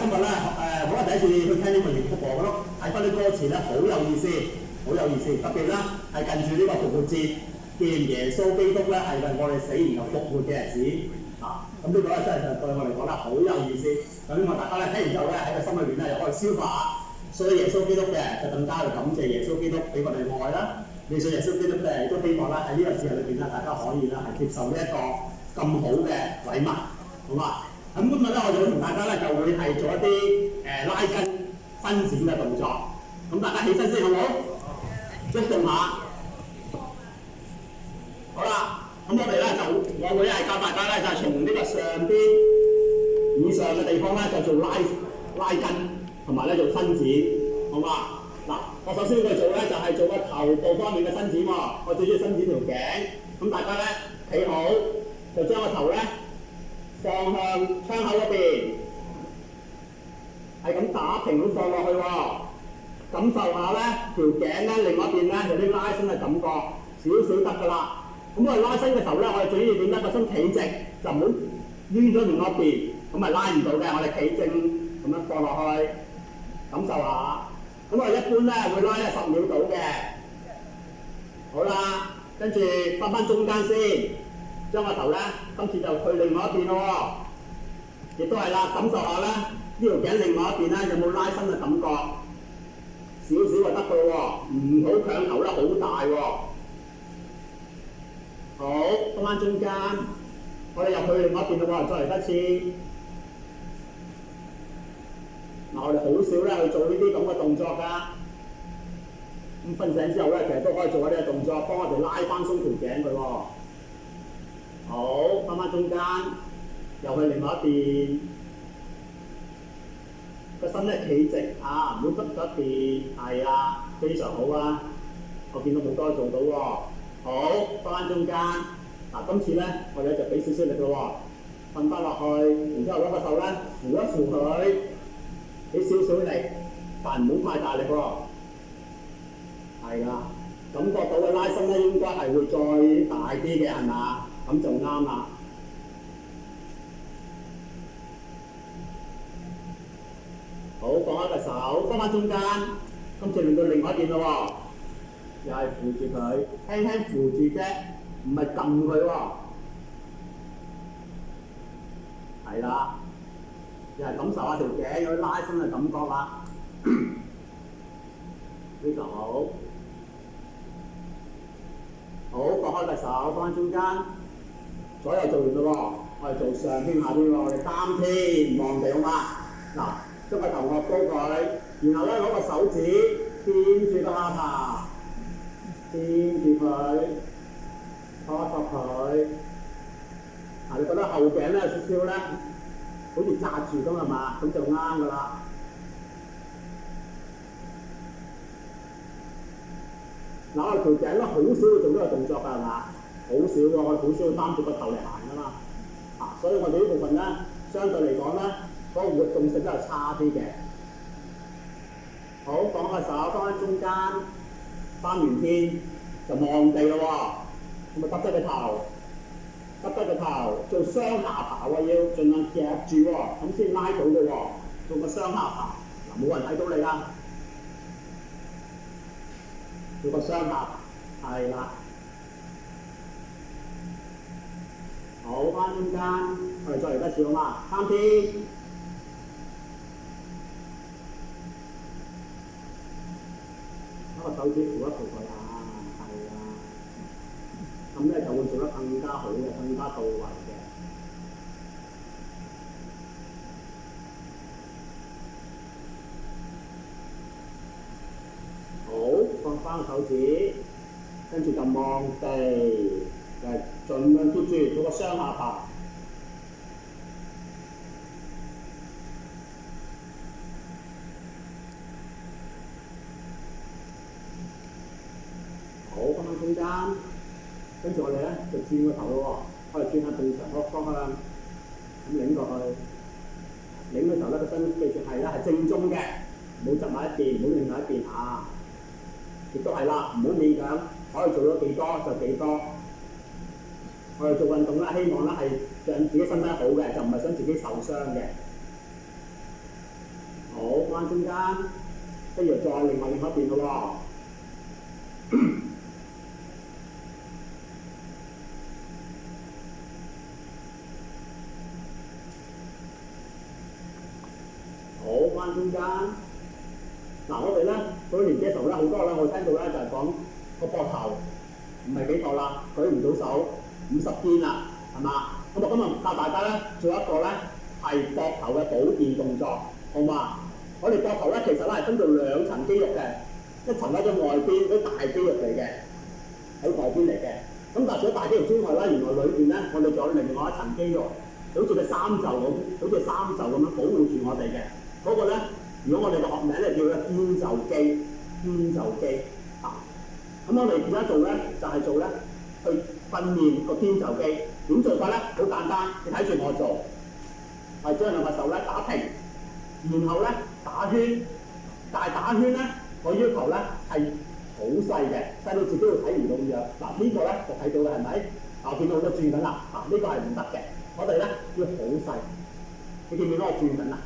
今日咧可能第一次去聽呢個粵曲課嘅咯，睇翻啲歌詞咧好有意思，好有意思。特別啦係近住呢個復活節，見耶穌基督咧係為我哋死然後復活嘅日子啊！咁呢個咧真係對我嚟講咧好有意思。咁希望大家咧聽完之後咧喺個心裏邊咧又可以消化下，信耶穌基督嘅就更加去感謝耶穌基督俾我哋愛啦。你信耶穌基督嘅都希望啦喺呢個節日裏邊咧，大家可以啦係接受呢一個咁好嘅禮物，好嘛？咁今日咧，我就會同大家咧就會係做一啲拉筋伸展嘅動作。咁大家起身先，好唔好？喐動下。好啦，咁我哋咧我會係教大家咧就從呢個上邊以上嘅地方咧就做拉筋，同埋咧做伸展，好嘛？嗱，我首先要做咧就係做個頭部方面嘅伸展喎。我最中意伸展條頸。咁大家咧企好，就將個頭咧放向窗口嗰邊，係咁打平咁放落去喎。感受下咧條頸咧另外一邊咧有啲拉伸嘅感覺，少少得㗎啦。咁我哋拉伸嘅時候咧，我哋最緊要點咧？個身企直，就唔好攣咗另外一邊，咁咪拉唔到嘅。我哋企正咁樣放落去，感受下。咁我哋一般咧會拉10秒到嘅。好啦，跟住翻中間先，將個頭咧今次就去另外一邊咯喎，亦都係啦，感受下咧呢條頸另外一邊咧有冇拉伸嘅感覺，少少就得㗎咯喎，唔好強求得好大喎。好，翻中間，我哋又去另外一邊咯喎，再嚟一次。嗱，我哋好少咧去做呢啲咁嘅動作㗎。咁瞓醒之後咧，其實都可以做一啲動作，幫我哋拉翻鬆條頸佢喎。好，翻中間，又去另外一邊，個身咧企直啊，唔好側咗一邊，係啊，非常好啊！我見到好多做到喎。好，翻中間，嗱，今次咧我哋就俾少少力咯喎，瞓翻落去，然之後攞個手咧扶一扶佢，俾少少力，但唔好太大力喎。係啦，感覺到嘅拉伸咧應該係會再大啲嘅，係嘛？咁就啱啦。好，放開個手，翻中間，今次輪到另外一邊咯喎，又係扶住佢，輕輕扶住啫，唔係撳佢喎。係啦，又係感受下條頸有啲拉伸嘅感覺啦。非常好。好，放開個手，翻中間，左右做完咯喎，我哋做上邊下邊喎，我哋3天望地好嘛？嗱，將個頭殼高佢，然後咧攞個手指掂住個下巴，掂住佢，拖佢。嗱，你覺得後頸咧有少少咧，好似紮住咁係嘛？咁就啱㗎啦。嗱，我哋條頸咧好少會做呢個動作㗎，係嘛？好少喎，我哋好少會擔住個頭嚟行㗎嘛。所以我哋呢部分咧，相對嚟講咧，嗰個活動性都係差啲嘅。好，放個手翻中間，翻完天就望地咯喎，咁咪耷低個頭，耷低個頭，做雙下巴喎，要盡量夾住喎，咁先拉到嘅喎，做個雙下巴，嗱，冇人睇到你啦。做個雙下巴，係啦。好，翻中間，我哋再嚟一次好嘛？3天。攞個手指扶一扶佢啊，係啊。咁咧就會做得更加好嘅，更加到位嘅。好，放翻個手指，跟住就望地。盡量貼住做個雙下巴。好，放喺中間，跟住我哋咧就轉個頭咯喎，我哋轉下正常個方向，咁擰過去，擰嘅時候咧個身記住係咧係正中嘅，唔好側埋一邊，唔好另外一邊啊。亦都係啦，唔好勉強，可以做到幾多就幾多。我哋做運動啦，希望咧係讓自己身體好嘅，就唔係想自己受傷嘅。翻中間，跟住再另一邊嘅喎。好，翻中間。嗱，我哋咧嗰個年紀嘅時候咧，好多咧，我聽到咧就係講個膊頭唔係幾錯啦，舉唔到手50肩啦，係嘛？咁我今日教大家咧做一個咧係膊頭嘅保健動作，好嘛？我哋膊頭咧其實咧係分做2層肌肉嘅，一層咧就外邊嗰啲大肌肉嚟嘅，喺外邊嚟嘅。咁但係除咗大肌肉之外咧，原來裏邊咧我哋仲有另外一層肌肉，好似個三袖咁，好似三袖咁樣保護住我哋嘅。嗰個咧，如果我哋個學名咧叫做肩袖肌，肩袖肌啊。咁我哋而家做咧就係做咧去訓練個肩袖肌。點做法咧？好簡單，你睇住我做，係將兩個手咧打平，然後咧打圈，但係打圈咧，我要求咧係好細嘅，細到自己會睇唔到咁樣。嗱呢個咧就睇到啦，係咪？我見到好多轉緊啦，呢個係唔得嘅。我哋咧要好細，你見唔見到我轉緊啊？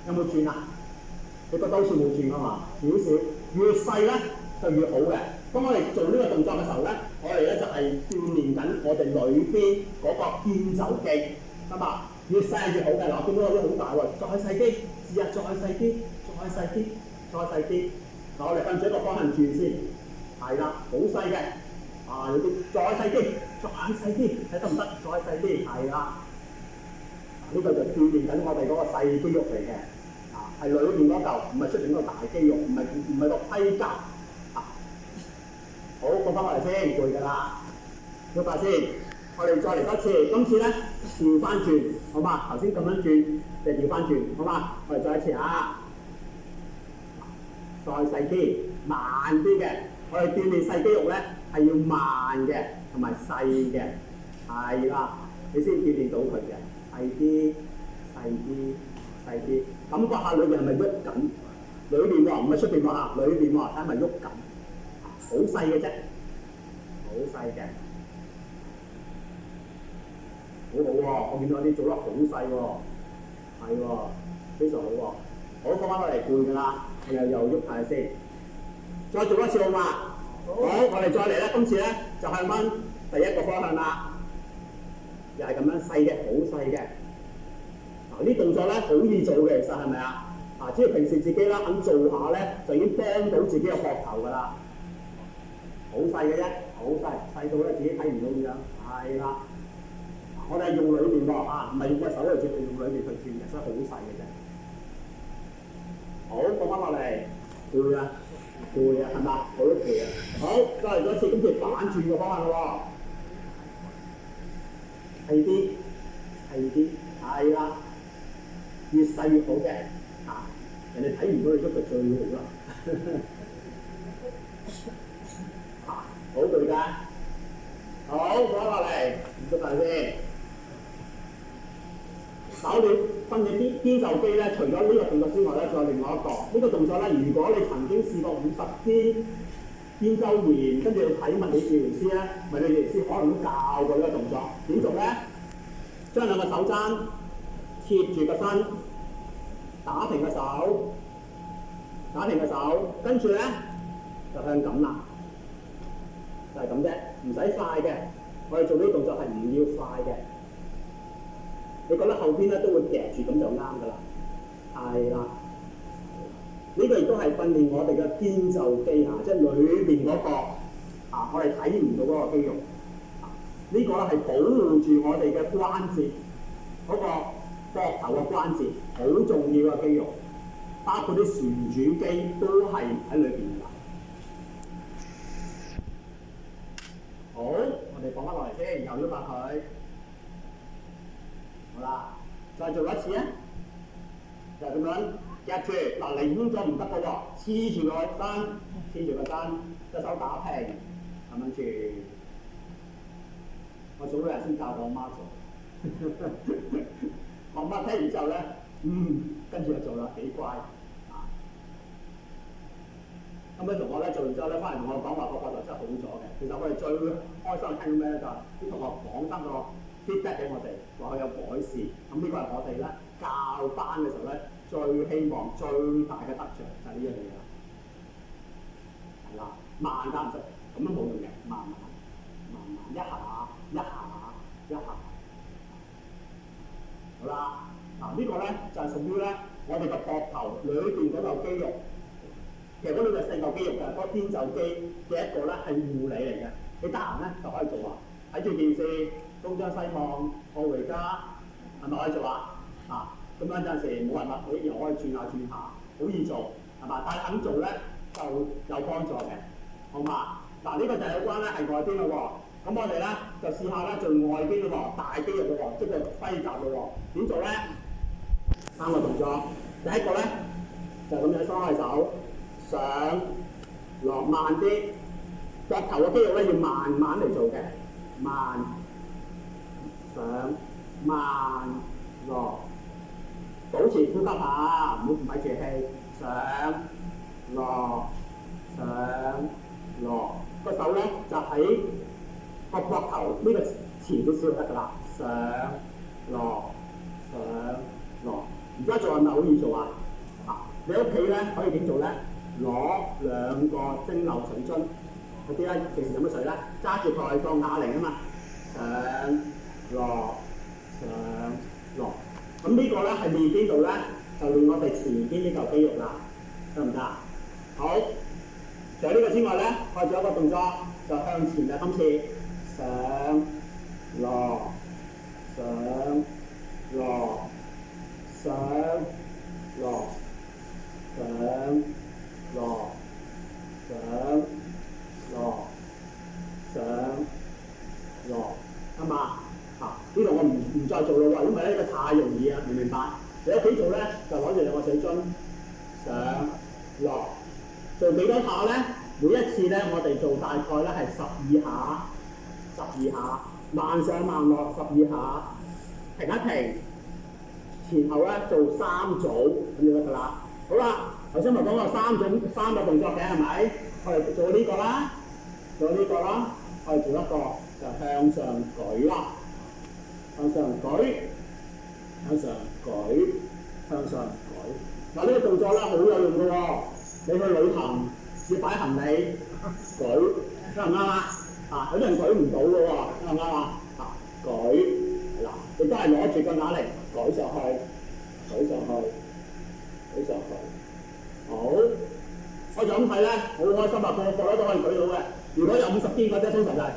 有冇轉啊？你覺得好似冇轉啊嘛？少少，越細咧就越好嘅。當我哋做呢個動作嘅時候咧，我哋咧就係鍛鍊緊我哋裏邊嗰個肩袖肌，得嘛？越細越好嘅。嗱，見到我啲好大喎，再細啲，試下再細啲，再細啲，再細啲。嗱，我哋向住一個方向轉先，係啦，好細嘅，有啲再細啲，再細啲，睇得唔得？再細啲，係啦。呢個就鍛鍊緊我哋嗰個細肌肉嚟嘅，係裏邊嗰嚿，唔係出邊嗰個大肌肉，唔係個盔甲。好，放翻落嚟先，攰㗎啦，喐下先。我哋再嚟多次，今次咧調翻轉，好嘛？頭先咁樣轉，就調翻轉，好嘛？我哋再一次啊，再細啲，慢啲嘅。我哋鍛鍊細肌肉咧係要慢嘅，同埋細嘅，係啦，你先鍛鍊到佢嘅。細啲，細啲，細啲，感覺下裏邊係咪喐緊？裏邊喎，唔係出邊喎嚇，裏邊喎，睇係咪喐緊？好細嘅啫，好細嘅，好好喎！我見到有啲做得好細喎，係喎，非常好喎。好，放翻落嚟攰㗎啦，我又喐下先，再做一次好嘛？好，我哋再嚟咧，今次咧就向翻第一個方向啦。又係咁樣細嘅，好細嘅。嗱，呢動作咧好易做嘅，其實係咪啊？只要平時自己啦肯做下咧，就已經幫到自己嘅膊頭㗎啦。好細嘅啫，好細，細到咧自己睇唔到咁樣。係啦，我哋係用裏邊喎，唔係用個手嚟轉，用裏邊去轉嘅，所以好細嘅啫。好，放翻落嚟，攰啊，攰啊，係嘛？好攰啊。好，再嚟多次，今次反轉個方向咯喎。細啲，細啲，係啦，越細越好嘅，人哋睇唔到你喐就最好啦。好攰㗎，好，放落嚟，唔該先。嗱，我哋訓練啲肩袖肌咧，除咗呢個動作之外咧，仲有另外一個。呢個動作咧，如果你曾經試過50天肩周炎，跟住睇物理治療師咧，物理治療師可能都教過呢個動作。點做咧？將兩個手踭貼住個身，打平個手，打平個手，跟住咧就向緊啦，就係咁啫，唔使快嘅。我哋做呢啲動作係唔要快嘅。你覺得後邊咧都會夾住咁就啱㗎啦，係啦。呢個亦都係訓練我哋嘅肩袖肌即係裏邊嗰個我哋睇唔到嗰個肌肉。呢個咧係保護住我哋嘅關節，嗰個膊頭嘅關節好重要嘅肌肉，包括啲旋轉肌都係喺裏邊㗎。好，我哋放翻落嚟先，又喐下佢。好啦，再做一次啊，就係咁樣夾住，嗱離遠咗唔得㗎喎，黐住個身，黐住個身，隻手打平，咁樣住。我早兩日先教我媽做，我媽聽完之後咧，跟住就做啦，幾乖啊！咁樣同學咧做完之後咧，翻嚟同我講話個膊頭真係好咗嘅。其實我哋最開心聽到咩咧，就係啲同學講翻個 feedback 俾我哋，話佢有改善。咁呢個係我哋咧教班嘅時候咧最希望最大嘅得着就係呢樣嘢啦。係啦，慢得唔得？咁都冇用嘅，慢慢一下一下一下。好啦，嗱呢個咧就係屬於咧我哋個膊頭裏邊嗰嚿肌肉。其實嗰度就4嚿肌肉嘅，嗰個邊袖肌嘅一個咧係護理嚟嘅。你得閒咧就可以做啊，睇住電視東張西望，我回家係咪可以做啊？咁樣陣時冇人物，又可以轉下，好易做係嘛？但係肯做咧就有幫助嘅，好嘛？嗱呢個就有關咧係外邊咯喎，咁我哋咧就試下咧做外邊咯喎，大肌肉咯喎，即係揮袖咯喎。點做咧？3個動作，第一個咧就咁樣雙開手。上落慢啲，膊頭嘅肌肉咧要慢慢嚟做嘅，慢上慢落，保持呼吸下，唔好唔係住氣，上落上落，個手咧就喺個膊頭呢個前少少就得㗎啦，上落上落，而家做係咪好易做啊？你屋企咧可以點做咧？攞2個蒸餾水樽，嗰啲咧平時飲乜水咧？揸住佢當啞鈴啊嘛，上落上落。咁呢個咧係練邊度咧？就練我哋前邊呢嚿肌肉啦，得唔得？好，除咗呢個之外咧，我仲有一個動作就向前嘅，今次上落上落上落上落上落上落啊嘛，呢度我唔再做咯喎，因為呢個太容易啊，明唔明白？你屋企做咧就攞住2個水樽上落，做幾多下咧？每一次咧我哋做大概咧係12下，12下，慢上慢落12下，停一停，前後咧做3組咁就得㗎啦。好啦。頭先咪講過3個動作嘅係咪？我哋做呢個啦，做呢個啦，我哋做一個就向上舉啦，向上舉，向上舉，向上舉。嗱呢個動作咧好有用嘅喎，你去旅行要擺行李舉，啱唔啱啊？有啲人舉唔到嘅喎，啱唔啱啊？舉係啦，亦都係攞住個啞鈴舉上去，舉上去，舉上去。好，我就咁睇咧，好開心啊！個個都可以舉到嘅。如果有50肩嗰啲，通常就係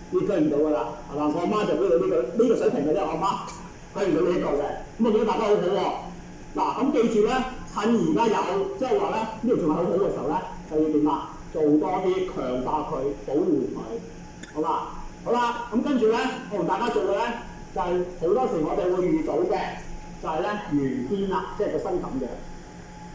你舉唔到㗎啦，係嘛？我阿媽就舉到呢個水平嘅啫，我阿媽舉唔到呢一個嘅。咁我覺得大家好好喎。嗱，咁記住咧，趁而家有，即係話咧呢度仲係好好嘅時候咧，就要點啊？做多啲強化佢，保護佢，好嘛？好啦，咁跟住咧，我同大家做嘅咧，就係好多時我哋會遇到嘅，就係咧圓肩啦，即係個身咁嘅。